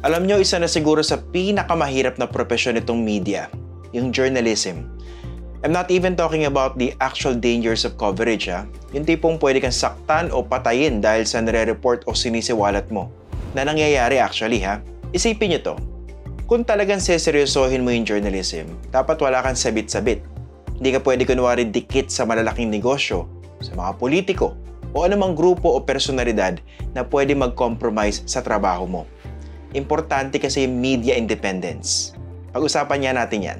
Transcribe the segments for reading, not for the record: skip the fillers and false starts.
Alam nyo, isa na siguro sa pinakamahirap na profesyon nitong media, yung journalism. I'm not even talking about the actual dangers of coverage, ha? Yung tipong pwede kang saktan o patayin dahil sa nare-report o sinisiwalat mo. Na nangyayari actually, ha? Isipin nyo to. Kung talagang seseryosohin mo yung journalism, dapat wala kang sabit-sabit. Hindi ka pwede kunwari dikit sa malalaking negosyo, sa mga politiko, o anumang grupo o personalidad na pwede mag-compromise sa trabaho mo. Importante kasi yung media independence. Pag-usapan niya natin yan.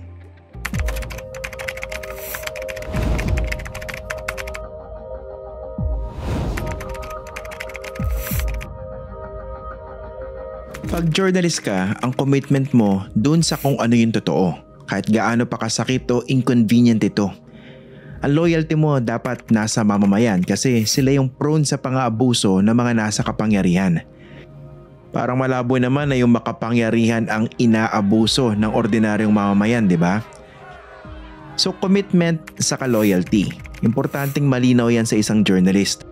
Pag journalist ka, ang commitment mo dun sa kung ano yung totoo. Kahit gaano pa kasakit o inconvenient ito. Ang loyalty mo dapat nasa mamamayan kasi sila yung prone sa pang-aabuso ng mga nasa kapangyarihan. Parang malabo naman na yung makapangyarihan ang inaabuso ng ordinaryong mamamayan, di ba? So commitment sa loyalty. Importanteng malinaw yan sa isang journalist.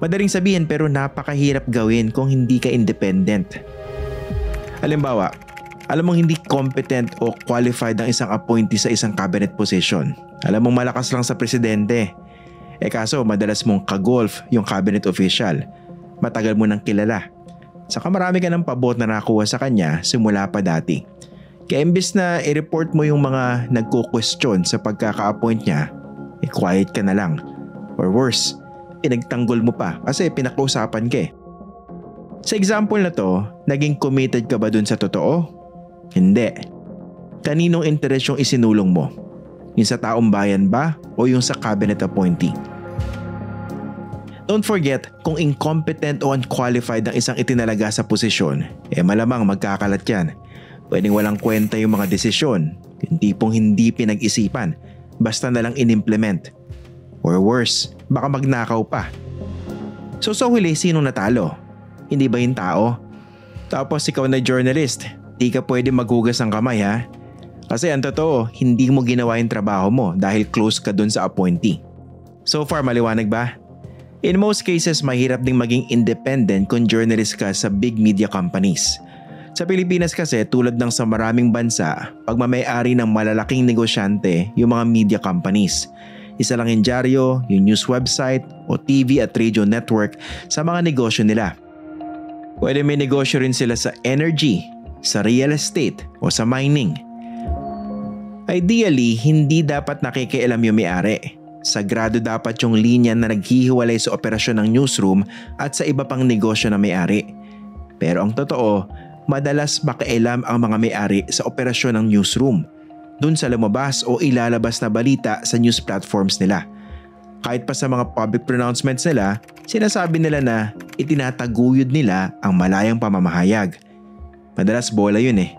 Madaling sabihin pero napakahirap gawin kung hindi ka independent. Halimbawa, alam mong hindi competent o qualified ang isang appointee sa isang cabinet position. Alam mong malakas lang sa presidente. Kaso madalas mong kagolf yung cabinet official. Matagal mo nang kilala. Saka marami ka ng pabot na nakuha sa kanya simula pa dati. Kaya imbis na i-report mo yung mga nagko-question sa pagkaka-appoint niya, quiet ka na lang. Or worse, pinagtanggol mo pa kasi pinakausapan ka eh. Sa example na to, naging committed ka ba dun sa totoo? Hindi. Kaninong interes yung isinulong mo? Yung sa taong bayan ba o yung sa cabinet appointee? Don't forget, kung incompetent o unqualified ang isang itinalaga sa posisyon, malamang magkakalat yan. Pwedeng walang kwenta yung mga desisyon, yung tipong hindi pinag-isipan, basta na lang in-implement. Or worse, baka magnakaw pa. So sa huli, sino natalo? Hindi ba yung tao? Tapos ikaw na journalist, di ka pwede maghugas ng kamay ha? Kasi ang totoo, hindi mo ginawa yung trabaho mo dahil close ka dun sa appointee. So far, maliwanag ba? In most cases, mahirap ding maging independent kung journalist ka sa big media companies. Sa Pilipinas kasi, tulad ng sa maraming bansa, pagmamay-ari ng malalaking negosyante yung mga media companies. Isa lang yung dyaryo, yung news website o TV at radio network sa mga negosyo nila. Pwede may negosyo rin sila sa energy, sa real estate o sa mining. Ideally, hindi dapat nakikialam yung may-ari. Sagrado dapat yung linya na naghihiwalay sa operasyon ng newsroom at sa iba pang negosyo na may-ari. Pero ang totoo, madalas makialam ang mga may-ari sa operasyon ng newsroom, dun sa lumabas o ilalabas na balita sa news platforms nila. Kahit pa sa mga public pronouncements nila, sinasabi nila na itinataguyod nila ang malayang pamamahayag. Madalas bola yun eh.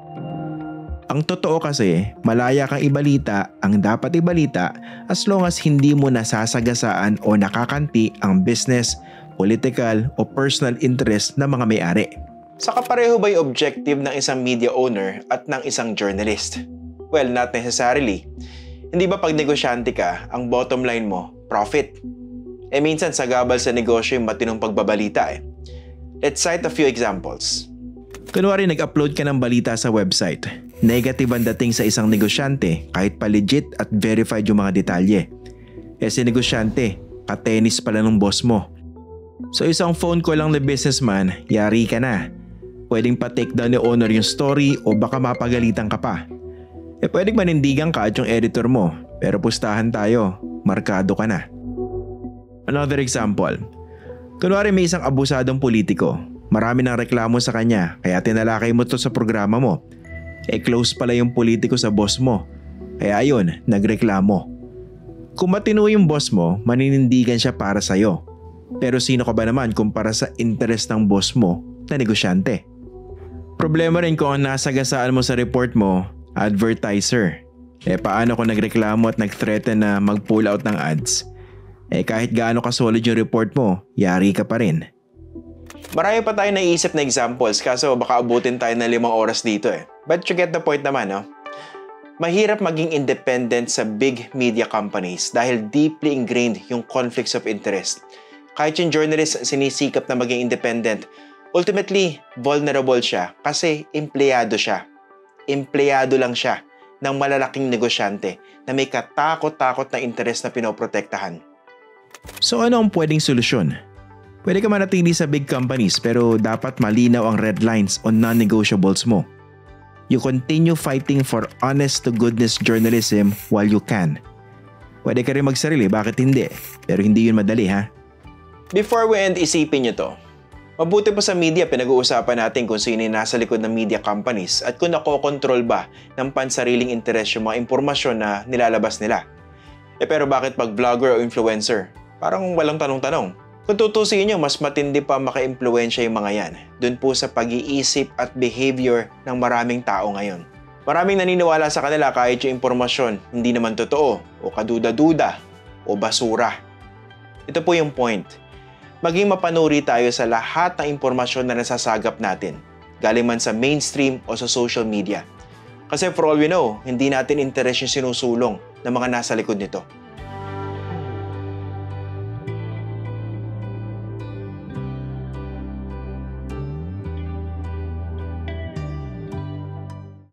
Ang totoo kasi, malaya kang ibalita ang dapat ibalita as long as hindi mo nasasagasaan o nakakanti ang business, political o personal interest ng mga may-ari. Saka pareho ba yung objective ng isang media owner at ng isang journalist? Well, not necessarily. Hindi ba pag negosyante ka, ang bottom line mo, profit? Minsan sagabal sa negosyo yung matinong pagbabalita eh. Let's cite a few examples. Kunwari nag-upload ka ng balita sa website. Negative ang dating sa isang negosyante kahit pa legit at verified yung mga detalye. Si negosyante, ka-tennis pala ng boss mo. So isang phone call lang na businessman, yari ka na. Pwedeng pa-take down ni owner yung story o baka mapagalitan ka pa. Pwedeng manindigan ka at yung editor mo, pero pustahan tayo, markado ka na. Another example. Kunwari may isang abusadong politiko. Marami ng reklamo sa kanya kaya tinalakay mo to sa programa mo. Close pala yung politiko sa boss mo. Kaya ayun, nagreklamo. Kung matino yung boss mo, maninindigan siya para sa'yo. Pero sino ka ba naman kung para sa interest ng boss mo na negosyante? Problema rin kung ang nasagasaan mo sa report mo, advertiser. Paano kung nagreklamo at nag-threaten na mag-pull out ng ads? Kahit gaano ka-solid yung report mo, yari ka pa rin. Marami pa tayo naiisip na examples kaso baka abutin tayo ng 5 oras dito eh. But you get the point naman, no? Mahirap maging independent sa big media companies dahil deeply ingrained yung conflicts of interest. Kahit yung journalist sinisikap na maging independent, Ultimately, vulnerable siya kasi empleyado siya. Empleyado lang siya ng malalaking negosyante na may katakot-takot na interes na pinoprotektahan. So ano ang pwedeng solusyon? Pwede ka manatili sa big companies pero dapat malinaw ang red lines o non-negotiables mo. You continue fighting for honest-to-goodness journalism while you can. Pwede ka rin magsarili, bakit hindi? Pero hindi yun madali ha? Before we end, isipin nyo to. Mabuti pa sa media, pinag-uusapan natin kung sino yung nasa likod ng media companies at kung nakokontrol ba ng pansariling interes yung mga impormasyon na nilalabas nila. Pero bakit pag vlogger o influencer? Parang walang tanong-tanong. Kung tutusin nyo, mas matindi pa maka-impluwensya yung mga yan. Doon po sa pag-iisip at behavior ng maraming tao ngayon. Maraming naniniwala sa kanila kahit yung impormasyon hindi naman totoo o kaduda-duda o basura. Ito po yung point. Maging mapanuri tayo sa lahat ng impormasyon na nasasagap natin, galing man sa mainstream o sa social media. Kasi for all we know, hindi natin interes yung sinusulong ng mga nasa likod nito.